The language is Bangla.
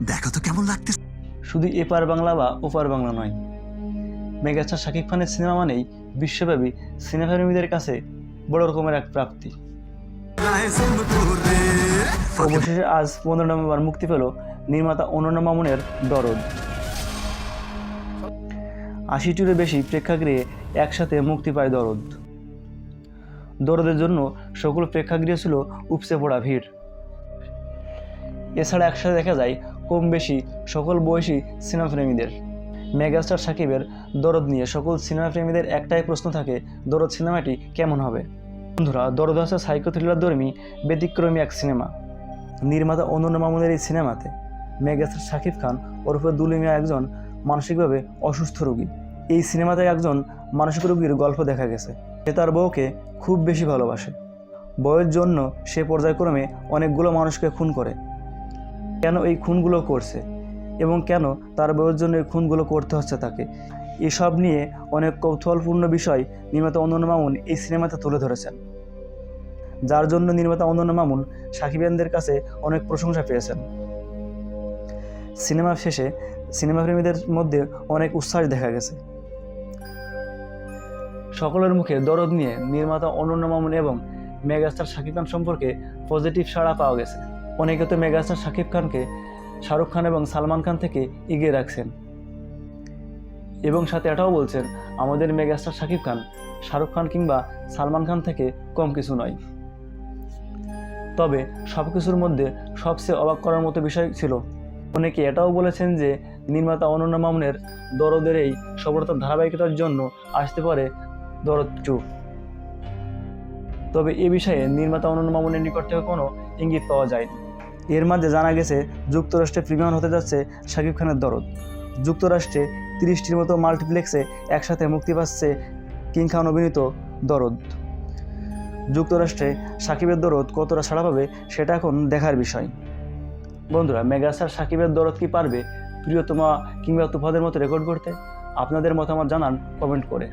দেখো তো কেমন লাগতে। শুধু এপার বাংলা বা ওপার বাংলা নয়, মেগাস্টার শাকিব খানের সিনেমা মানেই বিশ্বব্যাপী সিনেমাপ্রেমীদের কাছে বড় রকমের এক প্রাপ্তি। অবশেষে আজ 15 নভেম্বর মুক্তি পেল নির্মাতা অনন্যা মামুনের দরদ। 80টিরও বেশি প্রেক্ষাগৃহে একসাথে মুক্তি পায় দরদ। দরদের জন্য সকল প্রেক্ষাগৃহে ছিল উপচে পড়া ভিড়। এছাড়া একসাথে দেখা যায় কম বেশি সকল বয়সী সিনেমাপ্রেমীদের। মেগাস্টার শাকিবের দরদ নিয়ে সকল সিনেমাপ্রেমীদের একটাই প্রশ্ন থাকে, দরদ সিনেমাটি কেমন হবে? বন্ধুরা, দরদ হচ্ছে সাইকো থ্রিলার ধর্মী ব্যতিক্রমী এক সিনেমা। নির্মাতা অনন্যা মামুনের এই সিনেমাতে মেগাস্টার শাকিব খান ওরফে দুলু মিয়া একজন মানসিকভাবে অসুস্থ রোগী। এই সিনেমাতে একজন মানসিক রোগীর গল্প দেখা গেছে। সে তার বউকে খুব বেশি ভালোবাসে। বউয়ের জন্য সে পর্যায়ক্রমে অনেকগুলো মানুষকে খুন করে। কেন এই খুনগুলো করছে এবং কেন তার বউয়ের জন্য এই খুনগুলো করতে হচ্ছে তাকে, এসব নিয়ে অনেক কৌতূহলপূর্ণ বিষয় নির্মাতা অনন্যা মামুন এই সিনেমাতে তুলে ধরেছেন, যার জন্য নির্মাতা অনন্যা মামুন সাকিবিয়ানদের কাছে অনেক প্রশংসা পেয়েছেন। সিনেমা শেষে সিনেমাপ্রেমীদের মধ্যে অনেক উচ্ছ্বাস দেখা গেছে। সকলের মুখে দরদ নিয়ে নির্মাতা অনন্যা মামুন এবং মেগাস্টার শাকিব খান সম্পর্কে পজিটিভ সাড়া পাওয়া গেছে। অনেকে তো মেগাস্টার শাকিব খানকে শাহরুখ খান এবং সালমান খান থেকে এগিয়ে রাখছেন এবং সাথে এটাও বলছেন আমাদের মেগাস্টার শাকিব খান শাহরুখ খান কিংবা সালমান খান থেকে কম কিছু নয়। তবে সব কিছুর মধ্যে সবচেয়ে অবাক করার মতো বিষয় ছিল, অনেকে এটাও বলেছেন যে নির্মাতা অনন্যা মামুনের দরদের এই সফলতার ধারাবাহিকতার জন্য আসতে পারে দরদ 2। তবে এ বিষয়ে নির্মাতা অনন্যা মামুনের নিকট থেকে কোনো ইঙ্গিত পাওয়া যায়নি। এর মাঝে জানা গেছে যুক্তরাষ্ট্রে প্রিমিয়ার হতে যাচ্ছে শাকিব খানের দরদ। যুক্তরাষ্ট্রে 30টির মতো মাল্টিপ্লেক্সে একসাথে মুক্তি পাচ্ছে কিং খান অভিনীত দরদ। যুক্তরাষ্ট্রে শাকিবের দরদ কতটা সাড়া পাবে সেটা এখন দেখার বিষয়। বন্ধুরা, মেগাস্টার শাকিবের দরদ কি পারবে প্রিয়তমা কিংবা তুফাদের মতো রেকর্ড করতে? আপনাদের মতামত জানান কমেন্ট করে।